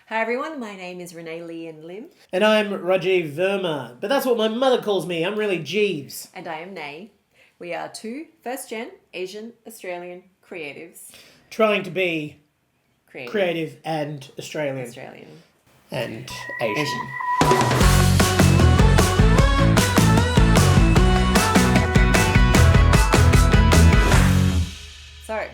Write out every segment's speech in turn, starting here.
Hi everyone, my name is Renee Lee and Lim. And I'm Rajiv Verma, but that's what my mother calls me. I'm really Jeeves. And I am Nay. We are two first-gen Asian Australian creatives. Trying to be creative and Australian. And Asian. So,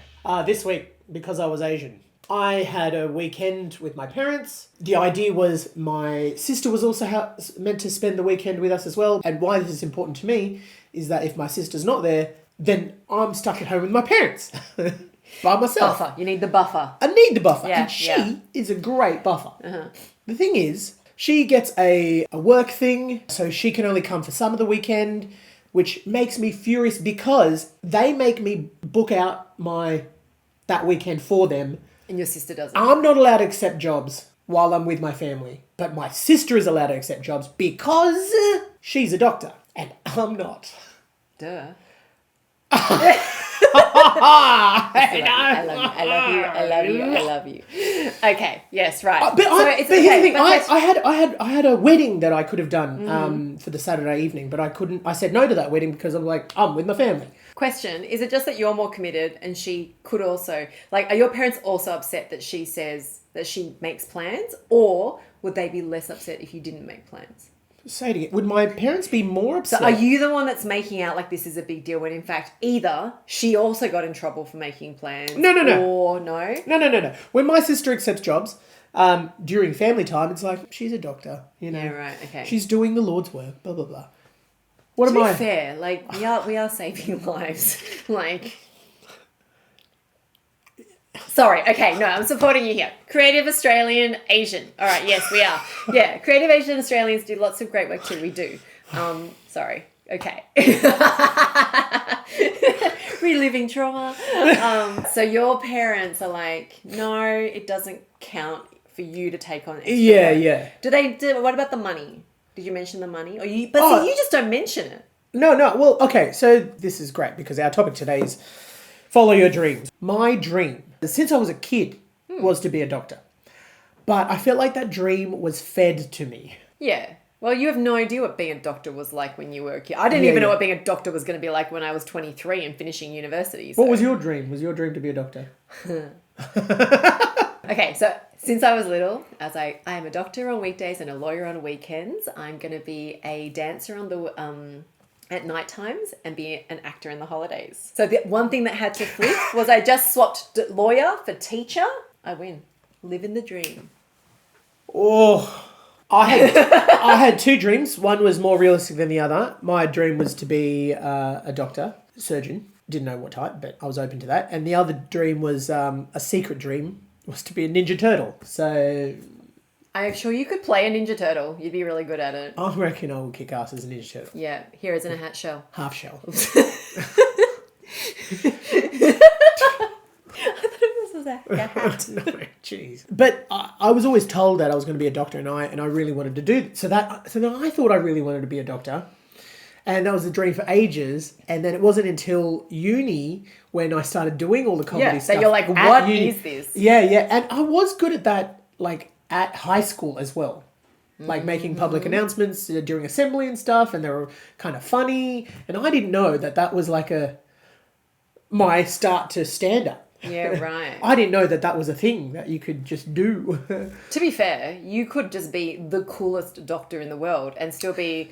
this week, because I was Asian, I had a weekend with my parents. The idea was my sister was also meant to spend the weekend with us as well. And why this is important to me is that if my sister's not there, then I'm stuck at home with my parents by myself. buffer. You need the buffer. I need the buffer. Yeah, and she is a great buffer. The thing is, she gets a work thing, so she can only come for some of the weekend, which makes me furious because they make me book out that weekend for them. And your sister doesn't. I'm not allowed to accept jobs while I'm with my family, but my sister is allowed to accept jobs because she's a doctor and I'm not. Duh. I love you. Okay, yes, right. But here's the thing. I had a wedding that I could have done for the Saturday evening, but I couldn't. I said no to that wedding because I'm with my family. Question, is it just that you're more committed and she could also, are your parents also upset that she says that she makes plans, or would they be less upset if you didn't make plans? Say it again. Would my parents be more upset? So are you the one that's making out like this is a big deal when in fact either she also got in trouble for making plans? No. Or no? No. When my sister accepts jobs, during family time, it's like, she's a doctor, Yeah, right, okay. She's doing the Lord's work, blah, blah, blah. To be fair, we are saving lives. Sorry, okay, no, I'm supporting you here. Creative Australian Asian. All right, yes, we are. Yeah, creative Asian Australians do lots of great work too. We do. Sorry. Okay. Reliving trauma. So your parents are like, no, it doesn't count for you to take on extra work. Yeah. What about the money? Did you mention the money? You just don't mention it. No. Well, okay, so this is great because our topic today is follow your dreams. My dream, since I was a kid, was to be a doctor. But I felt like that dream was fed to me. Yeah. Well, you have no idea what being a doctor was like when you were a kid. I didn't even know what being a doctor was going to be like when I was 23 and finishing university. So. What was your dream? Was your dream to be a doctor? Okay, so since I was little, I was like, I am a doctor on weekdays and a lawyer on weekends. I'm going to be a dancer at night times and be an actor in the holidays. So the one thing that had to flip was I just swapped lawyer for teacher. I win. Living the dream. Oh, I had two dreams. One was more realistic than the other. My dream was to be a doctor, surgeon. Didn't know what type, but I was open to that. And the other dream was a secret dream, was to be a Ninja Turtle. So I'm sure you could play a Ninja Turtle. You'd be really good at it. I reckon I will kick ass as a Ninja Turtle. Yeah, heroes in a hat shell. Half shell. I thought it was a hat. No, jeez. But I was always told that I was going to be a doctor, and I really wanted to do so. Then I thought I really wanted to be a doctor, and that was a dream for ages. And then it wasn't until uni when I started doing all the comedy stuff. So you're like, what is this? Yeah, and I was good at that, at high school as well. Making public announcements during assembly and stuff, and they were kind of funny. And I didn't know that was my start to stand up. Yeah, right. I didn't know that was a thing that you could just do. To be fair, you could just be the coolest doctor in the world and still be,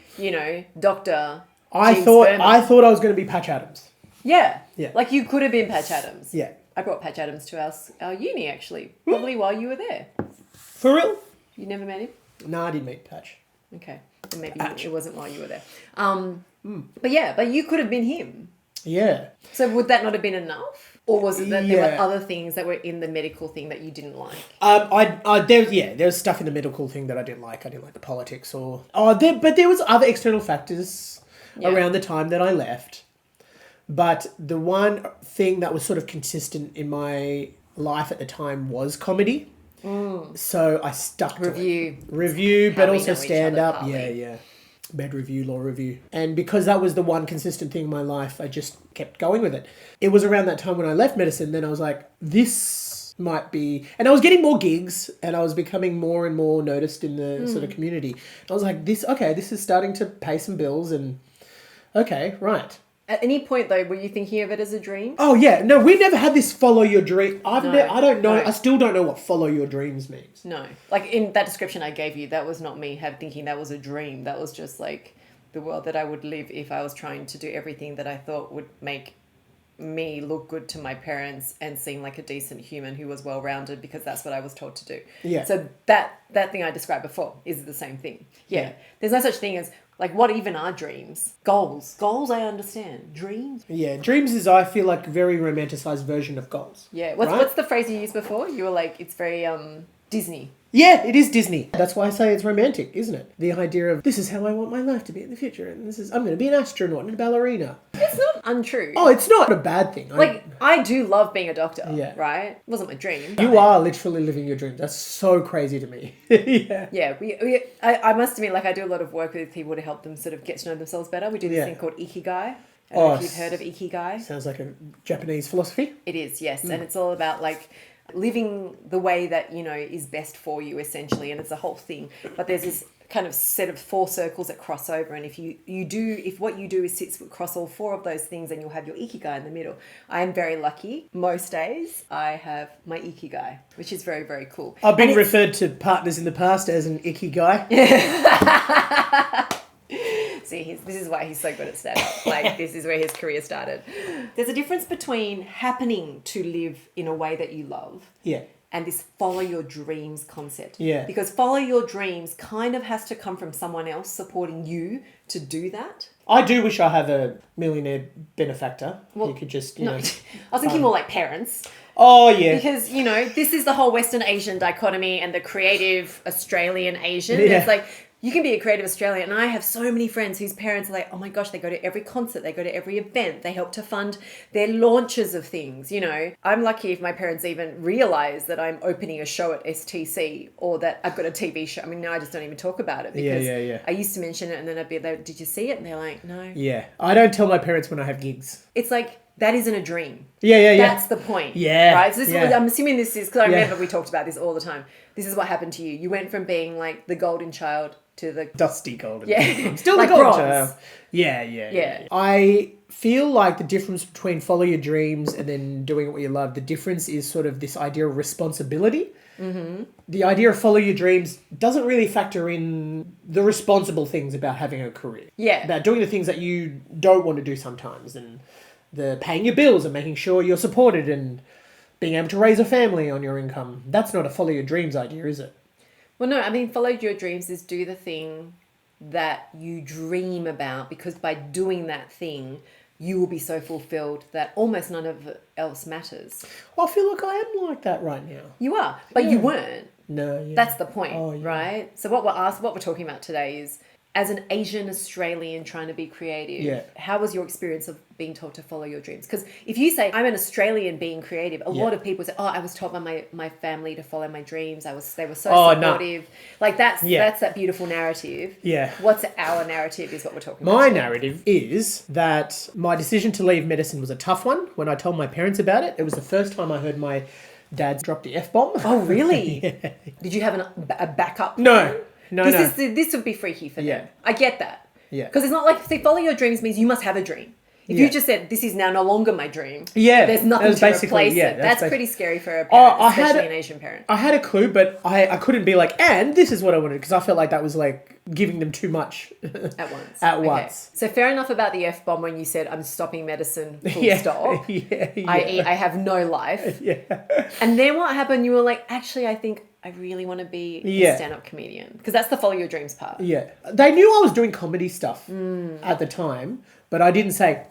Dr. I thought I was going to be Patch Adams. Yeah. Yeah. You could have been Patch Adams. Yeah. I brought Patch Adams to our uni, actually. Probably while you were there. For real? You never met him? No, I didn't meet Patch. Okay. Then maybe it wasn't while you were there. But you could have been him. Yeah. So would that not have been enough? Or was it that there were other things that were in the medical thing that you didn't like? There was stuff in the medical thing that I didn't like. I didn't like the politics but there was other external factors around the time that I left. But the one thing that was sort of consistent in my life at the time was comedy. So I stuck to it. Review, but also stand up. Yeah. Med review, law review. And because that was the one consistent thing in my life, I just kept going with it. It was around that time when I left medicine, then I was like, this might be, and I was getting more gigs and I was becoming more and more noticed in the sort of community. I was like, this is starting to pay some bills and okay, right. At any point, though, were you thinking of it as a dream? Oh yeah, no, we never had this follow your dream. I don't know. No. I still don't know what follow your dreams means. No. Like, in that description I gave you, that was not me thinking that was a dream. That was just, like, the world that I would live if I was trying to do everything that I thought would make me look good to my parents and seem like a decent human who was well-rounded, because that's what I was taught to do. Yeah. So that thing I described before is the same thing. Yeah. There's no such thing as, like, what even are dreams? Goals I understand. Dreams? Yeah, dreams is, I feel like, a very romanticized version of goals. Yeah. What's the phrase you used before? You were like, it's very Disney. Yeah, it is Disney. That's why I say it's romantic, isn't it? The idea of, this is how I want my life to be in the future, and I'm going to be an astronaut and a ballerina. It's not untrue. Oh, it's not a bad thing. Like, I do love being a doctor, Yeah. right? It wasn't my dream. You are literally living your dream. That's so crazy to me. Yeah. Yeah, I must admit, like, I do a lot of work with people to help them sort of get to know themselves better. We do this thing called Ikigai. I don't know if you've heard of Ikigai. Sounds like a Japanese philosophy. It is, yes. And it's all about, like, living the way that, you know, is best for you, essentially. And it's a whole thing. But there's this kind of set of 4 circles that cross over, and if what you do is sits across all 4 of those things, then you'll have your Ikigai in the middle. I am very lucky. Most days I have my Ikigai, which is very, very cool. I've been referred to partners in the past as an Ikigai. See, this is why he's so good at stand-up. Like, this is where his career started. There's a difference between happening to live in a way that you love, Yeah. and this follow your dreams concept. Yeah. Because follow your dreams kind of has to come from someone else supporting you to do that. I do wish I had a millionaire benefactor. Well, you could just, I was thinking more like parents. Oh, yeah. Because, you know, this is the whole Western Asian dichotomy and the creative Australian Asian. Yeah. It's like, you can be a creative Australian, and I have so many friends whose parents are like, oh my gosh, they go to every concert, they go to every event, they help to fund their launches of things, you know. I'm lucky if my parents even realise that I'm opening a show at STC or that I've got a TV show. I mean, now I just don't even talk about it because Yeah. I used to mention it and then I'd be like, did you see it? And they're like, no. Yeah. I don't tell my parents when I have gigs. It's like, that isn't a dream. Yeah. That's the point. Yeah. Right? So this is Yeah. what, I'm assuming this is, because I remember we talked about this all the time. This is what happened to you. You went from being like the golden child to the dusty golden. Yeah. I'm still Like the golden bronze. child. Yeah. Yeah. I feel like the difference between follow your dreams and then doing what you love, the difference is sort of this idea of responsibility. Mm-hmm. The idea of follow your dreams doesn't really factor in the responsible things about having a career. Yeah. About doing the things that you don't want to do sometimes, and the paying your bills and making sure you're supported and being able to raise a family on your income. That's not a follow your dreams idea, is it? Well, no, I mean, follow your dreams is do the thing that you dream about, because by doing that thing, you will be so fulfilled that almost none of it else matters. Well, I feel like I am like that right now. You are, but you weren't. No, yeah. That's the point, Oh, yeah. right? So what we're talking about today is, as an Asian Australian trying to be creative, how was your experience of being told to follow your dreams? Because if you say, I'm an Australian being creative, a lot of people say, oh, I was told by my family to follow my dreams. They were so supportive. No. Like, that's that beautiful narrative. Yeah. What's our narrative is what we're talking about. My narrative is that my decision to leave medicine was a tough one. When I told my parents about it, it was the first time I heard my dad drop the F-bomb. Oh, really? Yeah. Did you have a backup? No. This would be freaky for them. I get that. Yeah. Because it's not like, see, follow your dreams means you must have a dream. If you just said, this is now no longer my dream, there's nothing to replace it. That's pretty scary for a parent, especially an Asian parent. I had a clue, but I couldn't be like, and this is what I wanted, because I felt like that was like giving them too much. At once. So fair enough about the F-bomb when you said, I'm stopping medicine, full stop. I.e., I have no life. And then what happened? You were like, actually, I think I really want to be a stand-up comedian. Because that's the follow your dreams part. Yeah. They knew I was doing comedy stuff at the time, but I didn't say,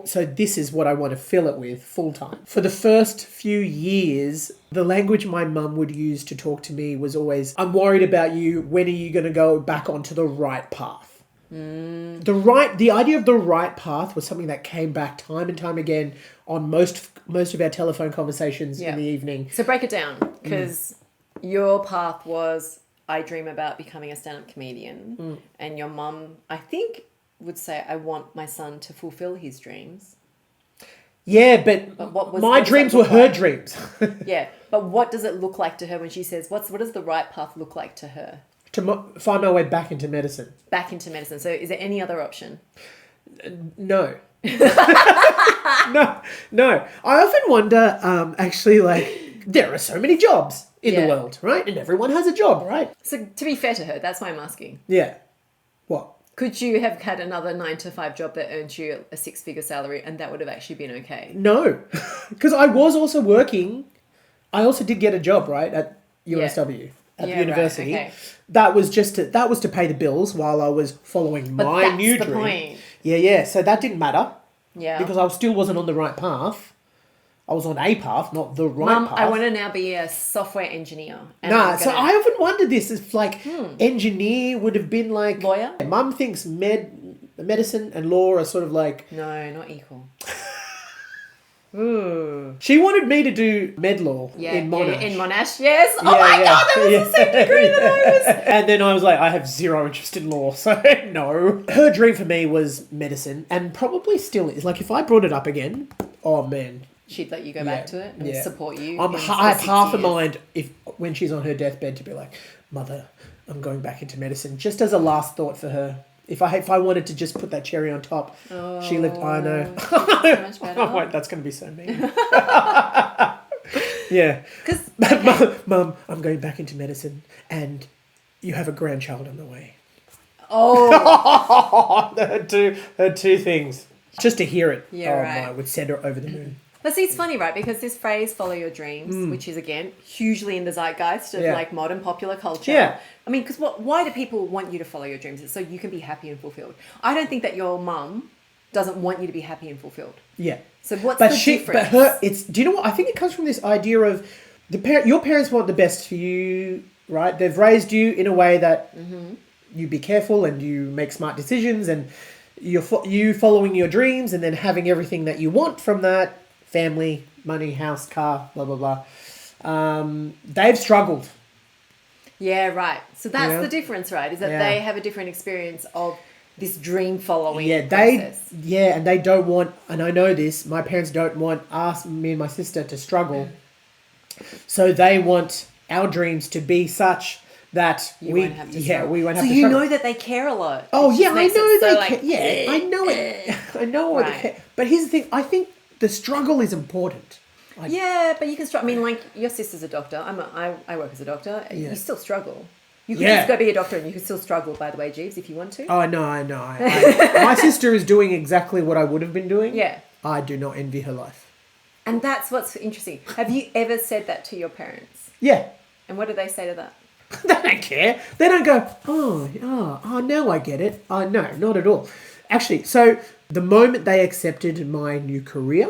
so this is what I want to fill it with full time. For the first few years, the language my mum would use to talk to me was always, I'm worried about you. When are you going to go back onto the right path? The idea of the right path was something that came back time and time again on most of our telephone conversations in the evening. So break it down, because your path was, I dream about becoming a stand-up comedian, and your mum, I think, would say, I want my son to fulfill his dreams. Yeah, but what my does dreams that were look her like? dreams. Yeah, but what does it look like to her when she says, what does the right path look like to her? Find my way back into medicine. Back into medicine. So is there any other option? No. No, no. I often wonder, actually, like, there are so many jobs in the Yeah. world, right? And everyone has a job, right? So to be fair to her, that's why I'm asking. Yeah. What? Could you have had another 9 to 5 job that earned you a 6-figure salary and that would have actually been okay? No. Because I was also working. I also did get a job, right, at UNSW, at the Yeah, right, university. okay. That was to pay the bills while I was following But my that's new the dream. point. Yeah, yeah. So that didn't matter. Yeah. Because I still wasn't on the right path. I was on a path, not the right Mum, path. I want to now be a software engineer. And Nah, so I often wondered this. If like Hmm. engineer would have been like Lawyer? Mum thinks medicine and law are sort of like. No, not equal. She wanted me to do med law Yeah, in Monash. yeah, in Monash, yes. Oh my God, that was the same degree that I was. And then I was like, I have zero interest in law, so no. Her dream for me was medicine, and probably still is. Like if I brought it up again, oh man. She'd let you go back to it and Yeah. support you. I have for half 6 a years. mind if when she's on her deathbed to be like, Mother, I'm going back into medicine, just as a last thought for her. If I wanted to just put that cherry on top, she lived. I know. So much better. Oh, wait, that's going to be so mean. Yeah. Because Mum, I'm going back into medicine, and you have a grandchild on the way. oh, her two things. Just to hear it, Yeah, right. my, would send her over the moon. but see, it's funny, right? Because this phrase "follow your dreams," which is again hugely in the zeitgeist of Yeah. like modern popular culture. Yeah. I mean, because why do people want you to follow your dreams? It's so you can be happy and fulfilled. I don't think that your mum doesn't want you to be happy and fulfilled. Yeah. So what's But the difference? do you know what? I think it comes from this idea of your parents want the best for you, right? They've raised you in a way that you be careful and you make smart decisions, and you following your dreams and then having everything that you want from that family, money, house, car, blah, blah, blah. They've struggled. Yeah, right. So that's Yeah. the difference, right? Is that Yeah. they have a different experience of this dream following Yeah, process. and they don't want, and I know this, my parents don't want me and my sister to struggle. So they want our dreams to be such that You won't have to struggle. we won't have so to you struggle. know that they care a lot. Oh It yeah, just I makes know it so, they like, care. Yeah, I know it. I know what they Right. care. But here's the thing, I think the struggle is important. Yeah, but you can struggle. I mean, like your sister's a doctor. I work as a doctor. Yeah. You still struggle. You could Yeah. just go be a doctor and you could still struggle, by the way, Jeeves, if you want to. Oh, no, I know. My sister is doing exactly what I would have been doing. Yeah. I do not envy her life. And that's what's interesting. Have you ever said that to your parents? Yeah. And what do they say to that? They don't care. They don't go, now I get it. No, not at all. Actually, so the moment they accepted my new career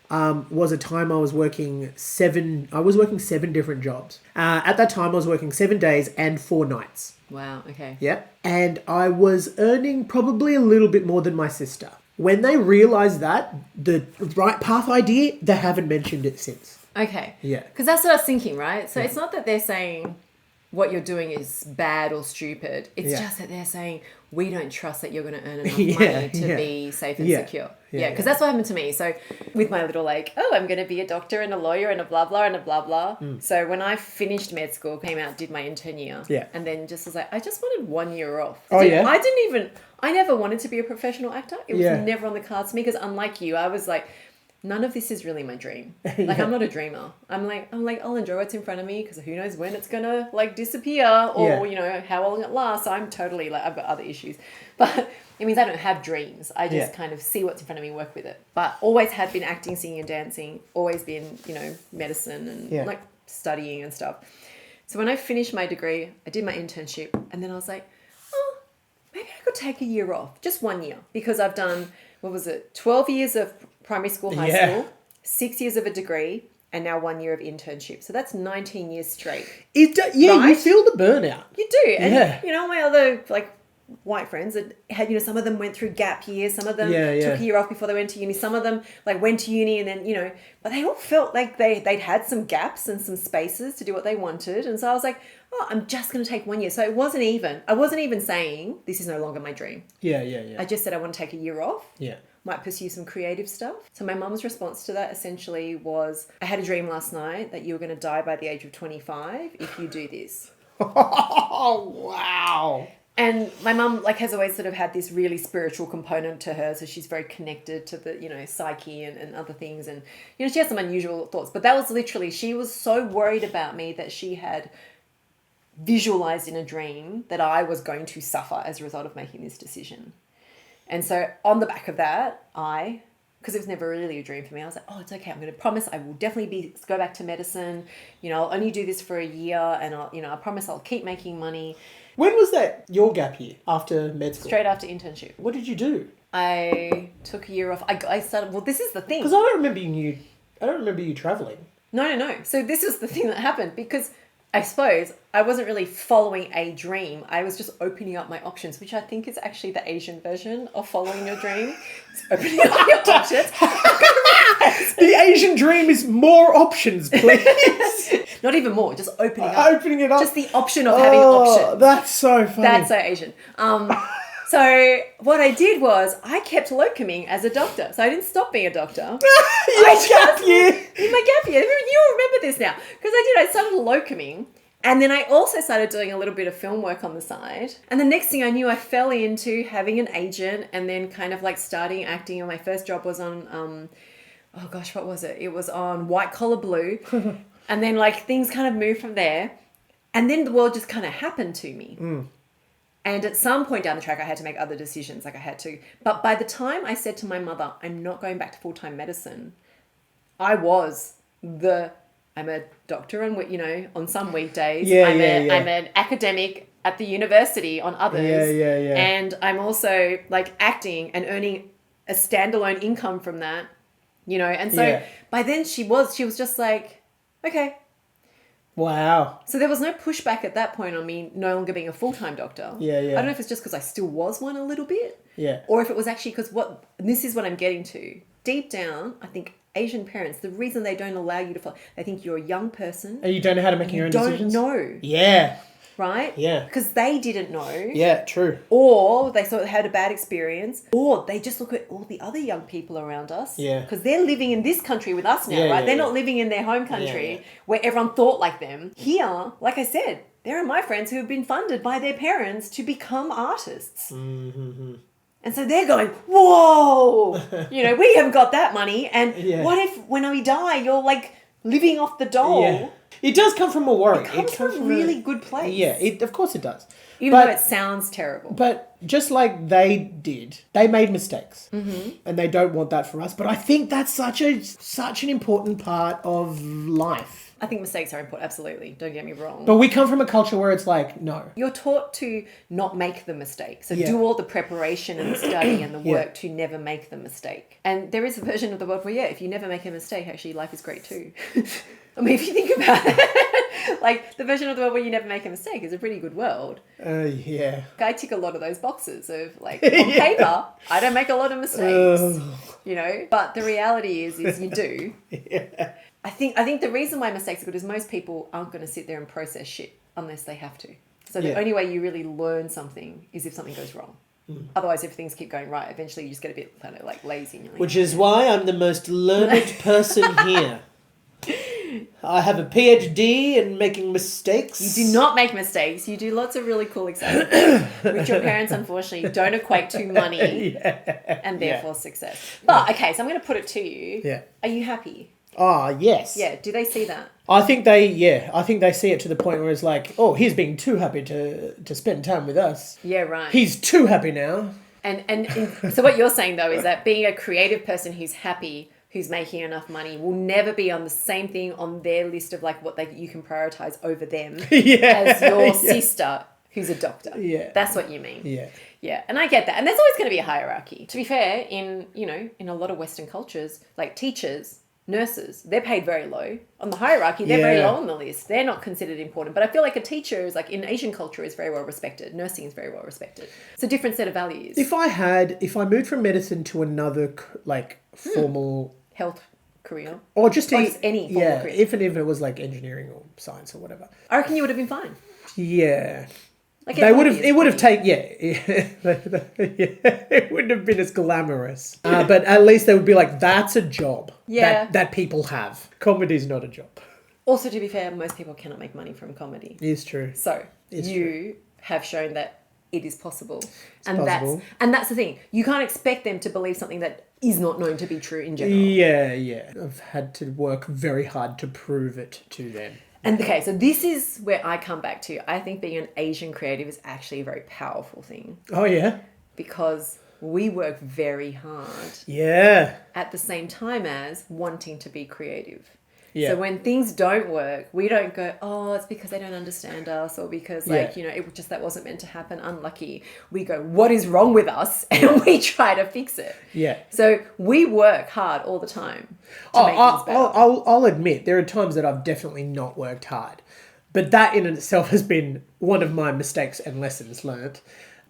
was a time I was working 7 different jobs. At that time, I was working 7 days and 4 nights. Wow, okay. Yeah. And I was earning probably a little bit more than my sister. When they realised that, the right path idea, they haven't mentioned it since. Okay. Yeah. Because that's what I was thinking, right? So it's not that they're saying what you're doing is bad or stupid. It's Yeah. just that they're saying, we don't trust that you're going to earn enough Yeah, money to yeah. be safe and Yeah. secure. Yeah, Yeah, because that's what happened to me. So with my little like, I'm going to be a doctor and a lawyer and a blah, blah, and a blah, blah. So when I finished med school, came out, did my intern year. Yeah. And then just was like, I just wanted 1 year off. Oh, yeah? I never wanted to be a professional actor. It was Yeah. never on the cards for me because unlike you, I was like, none of this is really my dream. Like Yeah. I'm not a dreamer. I'm like I'll enjoy what's in front of me because who knows when it's gonna like disappear or Yeah. you know how long it lasts. I'm totally like I've got other issues, but it means I don't have dreams. I just Yeah. kind of see what's in front of me, work with it. But always had been acting, singing, and dancing. Always been medicine and Yeah. like studying and stuff. So when I finished my degree, I did my internship, and then I was like, maybe I could take a year off, just 1 year, because I've done, 12 years of primary school, high Yeah. school, 6 years of a degree, and now 1 year of internship. So that's 19 years straight. You Right? feel the burnout. You do. And, Yeah. my other, like, white friends had, some of them went through gap years, some of them Yeah, yeah. took a year off before they went to uni, some of them, like, went to uni and then, but they all felt like they'd had some gaps and some spaces to do what they wanted. And so I was like, I'm just going to take 1 year. So I wasn't even saying this is no longer my dream. Yeah, yeah, yeah. I just said I want to take a year off. Yeah. might pursue some creative stuff. So my mum's response to that essentially was, I had a dream last night that you were going to die by the age of 25 if you do this. Oh, wow. And my mum has always sort of had this really spiritual component to her. So she's very connected to the, psyche and other things. And, she has some unusual thoughts. But that was literally, she was so worried about me that she had visualized in a dream that I was going to suffer as a result of making this decision. And so on the back of that, because it was never really a dream for me, I was like, oh, it's okay. I'm going to promise I will definitely go back to medicine. I'll only do this for a year, and I promise I'll keep making money. When was that your gap year after med school? Straight after internship. What did you do? I took a year off. I started, well, this is the thing. Because I don't remember you traveling. No. So this is the thing that happened, because I suppose I wasn't really following a dream. I was just opening up my options, which I think is actually the Asian version of following your dream. It's opening up your options. The Asian dream is more options, please. Not even more, just opening up. Opening it up. Just the option of having options. That's so funny. That's so Asian. So what I did was I kept locuming as a doctor. So I didn't stop being a doctor. Gap year. In my gap year. You'll remember this now. Because I started locuming. And then I also started doing a little bit of film work on the side. And the next thing I knew, I fell into having an agent and then kind of starting acting. And my first job was on, what was it? It was on White Collar Blue. And then things kind of moved from there. And then the world just kind of happened to me. Mm. And at some point down the track, I had to make other decisions. But by the time I said to my mother, I'm not going back to full-time medicine, I'm a doctor and, on some weekdays. I'm an academic at the university on others. Yeah. And I'm also acting and earning a standalone income from that, And so by then she was just like, okay. Wow. So there was no pushback at that point on me no longer being a full-time doctor. Yeah. I don't know if it's just because I still was one a little bit. Yeah. Or if it was actually because this is what I'm getting to. Deep down, I think Asian parents, the reason they don't allow you to follow, they think you're a young person. And you don't know how to make your own decisions? You don't know. Yeah. Right? Yeah. Because they didn't know. Yeah, true. Or they sort of had a bad experience. Or they just look at all the other young people around us. Yeah. Because they're living in this country with us now, right? They're not living in their home country where everyone thought like them. Here, like I said, there are my friends who have been funded by their parents to become artists. Mm-hmm. And so they're going, whoa, we haven't got that money. And what if when we die, you're living off the dole? Yeah. It does come from a worry. It comes from a really good place. Yeah, of course it does. Even though it sounds terrible. But just like they did, they made mistakes. Mm-hmm. And they don't want that for us. But I think that's such an important part of life. I think mistakes are important, absolutely. Don't get me wrong. But we come from a culture where it's no. You're taught to not make the mistake. So do all the preparation and the study and the work to never make the mistake. And there is a version of the world where, if you never make a mistake, actually life is great too. I mean, if you think about it, the version of the world where you never make a mistake is a pretty good world. Yeah. I tick a lot of those boxes of on paper, I don't make a lot of mistakes, but the reality is you do. Yeah. I think the reason why mistakes are good is most people aren't going to sit there and process shit unless they have to. So the only way you really learn something is if something goes wrong. Mm. Otherwise, if things keep going right, eventually you just get a bit kind of lazy. And which is why I'm the most learned person here. I have a PhD in making mistakes. You do not make mistakes. You do lots of really cool experiments, which your parents, unfortunately, don't equate to money and therefore success. But, okay, so I'm going to put it to you. Yeah. Are you happy? Yes. Yeah. Do they see that? I think they see it to the point where it's he's being too happy to spend time with us. Yeah, right. He's too happy now. And so what you're saying, though, is that being a creative person who's happy, who's making enough money, will never be on the same thing on their list of what you can prioritize over them as your sister who's a doctor. Yeah. That's what you mean. Yeah. Yeah. And I get that. And there's always going to be a hierarchy. To be fair, in a lot of Western cultures, teachers, nurses, they're paid very low. On the hierarchy, they're very low on the list. They're not considered important. But I feel like a teacher is in Asian culture is very well respected. Nursing is very well respected. It's a different set of values. If I moved from medicine to another formal health career. Or just any formal career. If it was engineering or science or whatever. I reckon you would have been fine. Yeah. Like They would have. be as It would have pretty. taken. It wouldn't have been as glamorous. But at least they would be like, that's a job. Yeah. That people have. Comedy's not a job. Also, to be fair, most people cannot make money from comedy. It's true. So It's you have shown that it is possible, and possible. that's the thing. You can't expect them to believe something that is not known to be true in general. Yeah. I've had to work very hard to prove it to them. And okay, so this is where I come back to. I think being an Asian creative is actually a very powerful thing Oh, yeah? because we work very hard Yeah. at the same time as wanting to be creative. Yeah. So when things don't work, we don't go, oh, it's because they don't understand us or because that wasn't meant to happen. Unlucky. We go, what is wrong with us? And we try to fix it. Yeah. So we work hard all the time to make things better. I'll admit, there are times that I've definitely not worked hard. But that in itself has been one of my mistakes and lessons learned.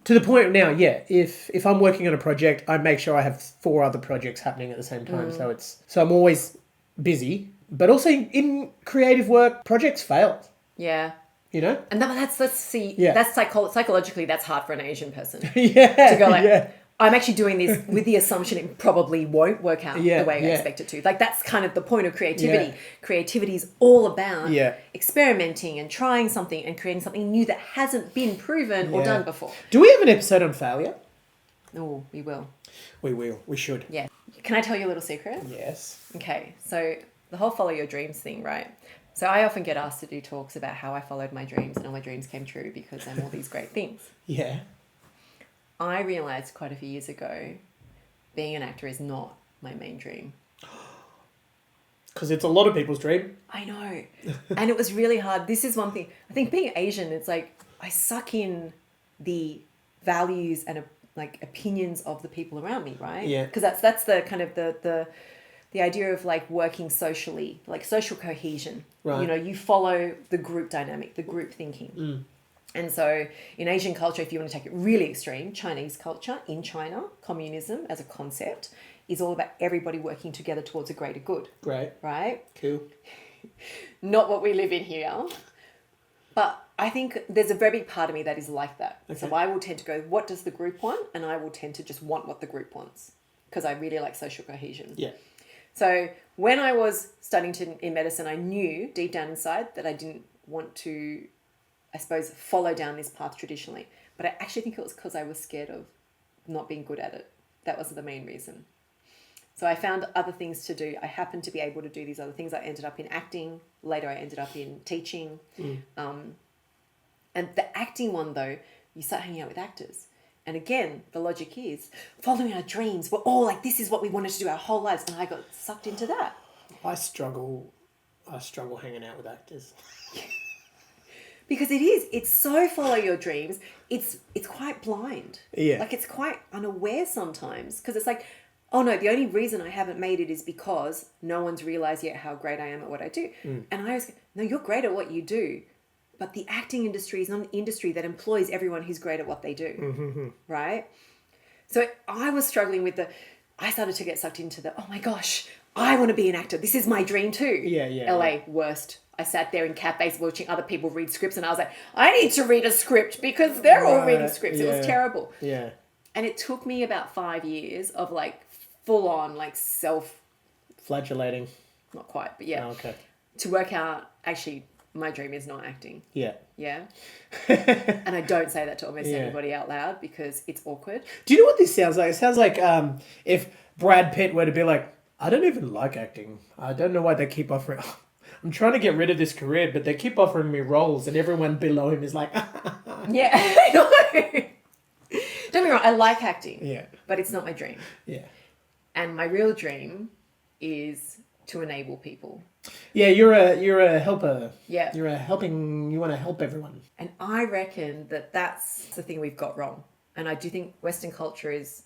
To the point now, if I'm working on a project, I make sure I have 4 other projects happening at the same time. So I'm always busy. But also in creative work, projects fail. Yeah. You know? And that's psychologically, that's hard for an Asian person. Yeah. To go like, I'm actually doing this with the assumption it probably won't work out the way I expect it to. Like, that's kind of the point of creativity. Yeah. Creativity is all about Yeah. experimenting and trying something and creating something new that hasn't been proven or done before. Do we have an episode on failure? Oh, we will. We will. We should. Yeah. Can I tell you a little secret? Yes. Okay, so the whole follow your dreams thing, right? So I often get asked to do talks about how I followed my dreams and all my dreams came true because I'm all these great things. Yeah. I realised quite a few years ago, being an actor is not my main dream. Because it's a lot of people's dream. I know. And it was really hard. This is one thing. I think being Asian, it's like I suck in the values and opinions of the people around me, right? Yeah. Because that's the kind of the idea of like working socially, like social cohesion. Right. You know, you follow the group dynamic, the group thinking. Mm. And so in Asian culture, if you want to take it really extreme, Chinese culture, in China, communism as a concept is all about everybody working together towards a greater good. Great. Right? Cool. Not what we live in here. But I think there's a very big part of me that is like that. Okay. So I will tend to go, what does the group want? And I will tend to just want what the group wants because I really like social cohesion. Yeah. So when I was studying in medicine, I knew deep down inside that I didn't want to, I suppose, follow down this path traditionally. But I actually think it was because I was scared of not being good at it. That wasn't the main reason. So I found other things to do. I happened to be able to do these other things. I ended up in acting. Later, I ended up in teaching. And the acting one, though, you start hanging out with actors. And again, the logic is following our dreams. We're all like, this is what we wanted to do our whole lives. And I got sucked into that. I struggle hanging out with actors. Because it's so follow your dreams. It's quite blind. Yeah. Like it's quite unaware sometimes. Because it's like, oh no, the only reason I haven't made it is because no one's realized yet how great I am at what I do. And I always go, no, you're great at what you do. But the acting industry is not an industry that employs everyone who's great at what they do. Mm-hmm. Right? So I was struggling with I started to get sucked into oh my gosh, I want to be an actor. This is my dream too. Yeah. LA, worst. I sat there in cafes watching other people read scripts and I was like, I need to read a script because they're all reading scripts. Yeah. It was terrible. Yeah. And it took me about 5 years of like full on like flagellating. not quite, but yeah. Oh, okay. To work out, actually, my dream is not acting. Yeah. Yeah. And I don't say that to almost anybody out loud because it's awkward. Do you know what this sounds like? It sounds like if Brad Pitt were to be like, I don't even like acting. I don't know why they keep offering... I'm trying to get rid of this career, but they keep offering me roles and everyone below him is like... Yeah, I know. Don't get me wrong, I like acting. Yeah. But it's not my dream. Yeah. And my real dream is to enable people. Yeah, you're a helper. Yeah. You want to help everyone. And I reckon that's the thing we've got wrong. And I do think Western culture is,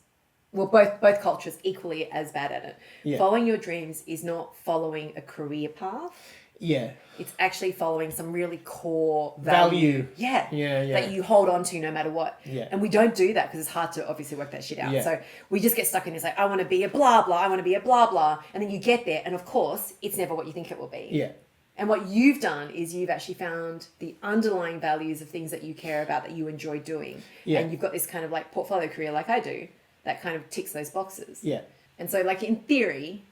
well, both cultures equally as bad at it. Yeah. Following your dreams is not following a career path. Yeah. It's actually following some really core Value. Yeah. Yeah. That you hold on to no matter what. Yeah. And we don't do that because it's hard to obviously work that shit out. Yeah. So we just get stuck in this like, I want to be a blah, blah. I want to be a blah, blah. And then you get there. And of course, it's never what you think it will be. Yeah. And what you've done is you've actually found the underlying values of things that you care about, that you enjoy doing. Yeah. And you've got this kind of like portfolio career like I do that kind of ticks those boxes. Yeah. And so like in theory,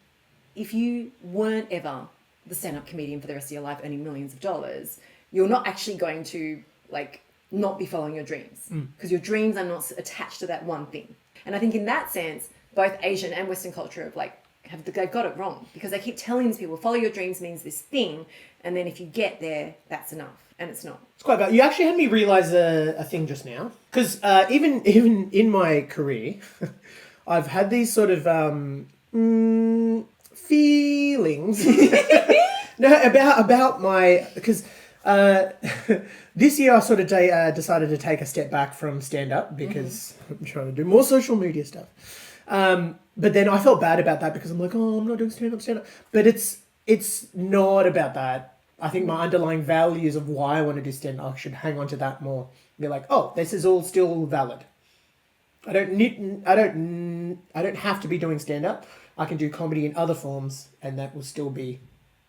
if you weren't ever the stand-up comedian for the rest of your life earning millions of dollars, you're not actually going to like not be following your dreams, because your dreams are not attached to that one thing. And I think in that sense, both Asian and Western culture they've got it wrong, because they keep telling these people follow your dreams means this thing, and then if you get there, that's enough, and it's not. It's quite bad. You actually had me realize a thing just now, because even in my career, I've had these sort of feelings about my, because this year I sort of decided to take a step back from stand up because I'm trying to do more social media stuff. But then I felt bad about that because I'm like, oh, I'm not doing stand up. But it's not about that. I think my underlying values of why I want to do stand up, I should hang on to that more. Be like, oh, this is all still valid. I don't have to be doing stand up. I can do comedy in other forms, and that will still be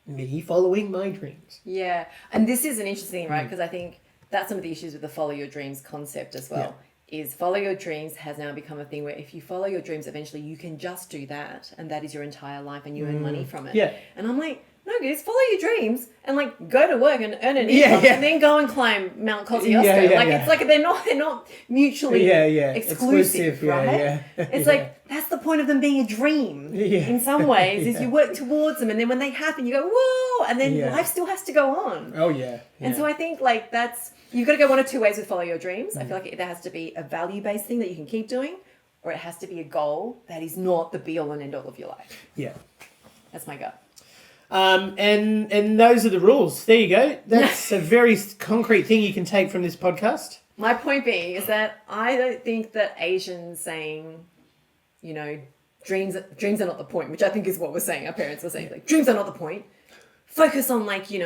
me following my dreams. Yeah, and this is an interesting thing, right? Because I think that's some of the issues with the follow your dreams concept as well. Is follow your dreams has now become a thing where if you follow your dreams, eventually you can just do that, and that is your entire life, and you earn money from it. Yeah. And I'm like, no, guys, follow your dreams and like go to work and earn an income, and then go and climb Mount Kosciuszko. It's like they're not mutually exclusive, right? It's like that's the point of them being a dream. In some ways, is you work towards them, and then when they happen, you go whoa, and then life still has to go on. Oh yeah. And so I think like that's. You've got to go one of two ways with follow your dreams. I feel like there has to be a value-based thing that you can keep doing, or it has to be a goal that is not the be-all and end-all of your life. Yeah. That's my gut. And those are the rules. There you go. That's a very concrete thing you can take from this podcast. My point being is that I don't think that Asians saying, dreams are not the point, which I think is what we're saying. Our parents were saying, like, dreams are not the point. Focus on making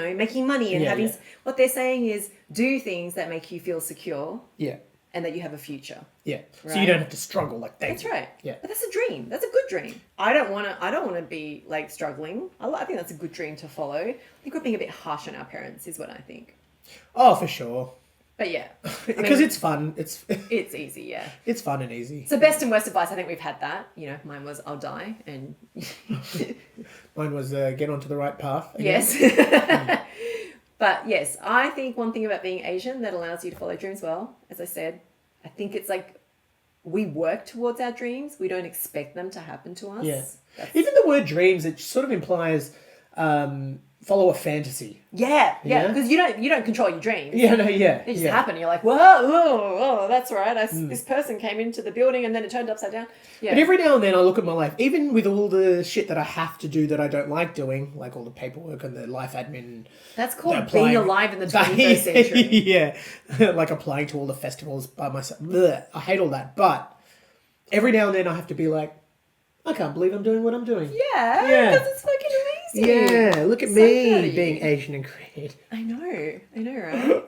money and having. What they're saying is do things that make you feel secure. Yeah. And that you have a future. Yeah. Right? So you don't have to struggle like that. That's right. Yeah. But that's a dream. That's a good dream. I don't want to be like struggling. I think that's a good dream to follow. I think we're being a bit harsh on our parents is what I think. Oh, for sure. But yeah. Because it's fun. It's easy, yeah. It's fun and easy. So best and worst advice, I think we've had that. Mine was I'll die, and mine was get onto the right path. Again. Yes. But yes, I think one thing about being Asian that allows you to follow dreams well, as I said, I think it's like we work towards our dreams. We don't expect them to happen to us. Yeah. Even the word dreams, it sort of implies follow a fantasy. Yeah, because you don't control your dreams. Yeah, no, yeah. They just happen. You're like, whoa, that's right. This person came into the building and then it turned upside down. Yeah. But every now and then I look at my life, even with all the shit that I have to do that I don't like doing, like all the paperwork and the life admin. That's called being alive in the 21st century. Yeah, like applying to all the festivals by myself. Blech, I hate all that. But every now and then I have to be like, I can't believe I'm doing what I'm doing. Yeah. Because it's fucking amazing. Yeah, look at me being Asian and creative. I know, right?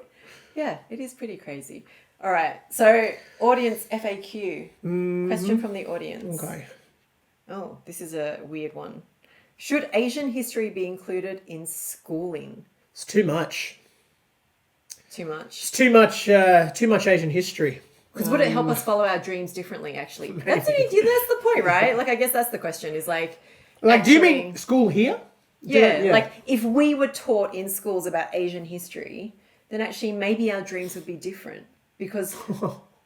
Yeah, it is pretty crazy. All right, so audience FAQ. Question from the audience. Okay. Oh, this is a weird one. Should Asian history be included in schooling? It's too much. Too much? It's too much Asian history. Because would it help us follow our dreams differently, actually? That's the point, right? Like, I guess that's the question, is like... Like, do you mean school here? Yeah, like, if we were taught in schools about Asian history, then actually maybe our dreams would be different. Because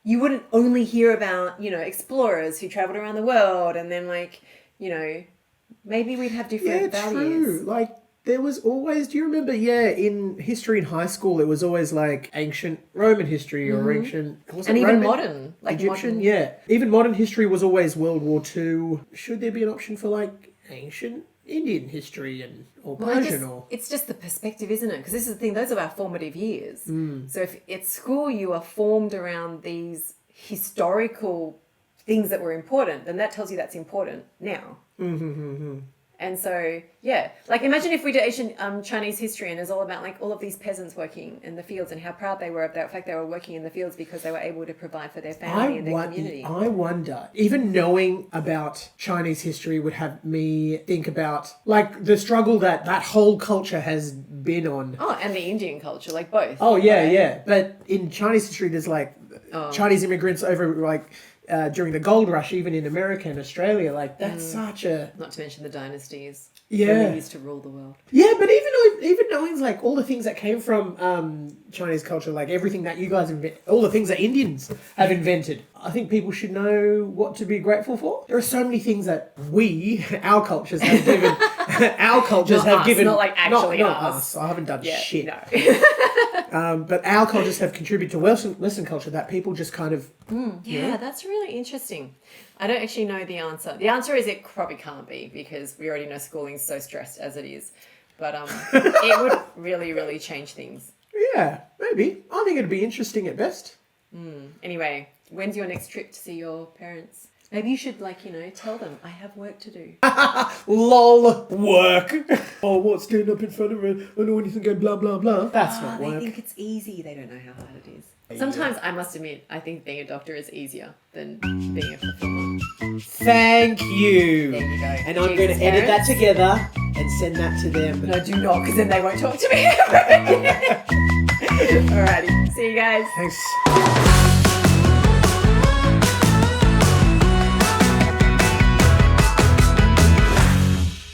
you wouldn't only hear about, explorers who traveled around the world, and then, like, maybe we'd have different values. True. Like, there was always, do you remember, in history in high school, it was always like ancient Roman history or ancient... And even modern. Like Egyptian, Even modern history was always World War II. Should there be an option for like ancient Indian history or Persian or... It's just the perspective, isn't it? Because this is the thing, those are our formative years. So if at school you are formed around these historical things that were important, then that tells you that's important now. And so, yeah, like imagine if we did ancient Chinese history and it's all about like all of these peasants working in the fields and how proud they were of the fact they were working in the fields because they were able to provide for their family and their community. I wonder, even knowing about Chinese history would have me think about like the struggle that whole culture has been on. Oh, and the Indian culture, like both. Oh, yeah, right? yeah. But in Chinese history, there's like Chinese immigrants over like during the gold rush, even in America and Australia, like that's such a... Not to mention the dynasties. Yeah. When they used to rule the world. Yeah, but even knowing like all the things that came from Chinese culture, like everything that you guys all the things that Indians have invented, I think people should know what to be grateful for. There are so many things that our cultures have given, Not like actually not us. us. I haven't done shit. No. But our cultures have contributed to Western culture that people just kind of... Yeah, that's really interesting. I don't actually know the answer. The answer is it probably can't be because we already know schooling's so stressed as it is. But it would really, really change things. Yeah, maybe. I think it'd be interesting at best. Anyway, when's your next trip to see your parents? Maybe you should, tell them, I have work to do. Lol, work. Oh, what, stand up in front of an audience and go blah, blah, blah. That's not work. They think it's easy. They don't know how hard it is. Sometimes, I must admit, I think being a doctor is easier than being a performer. Thank you. There you go. And I'm going to edit that together and send that to them. No, do not, because then they won't talk to me. Alrighty. See you guys. Thanks.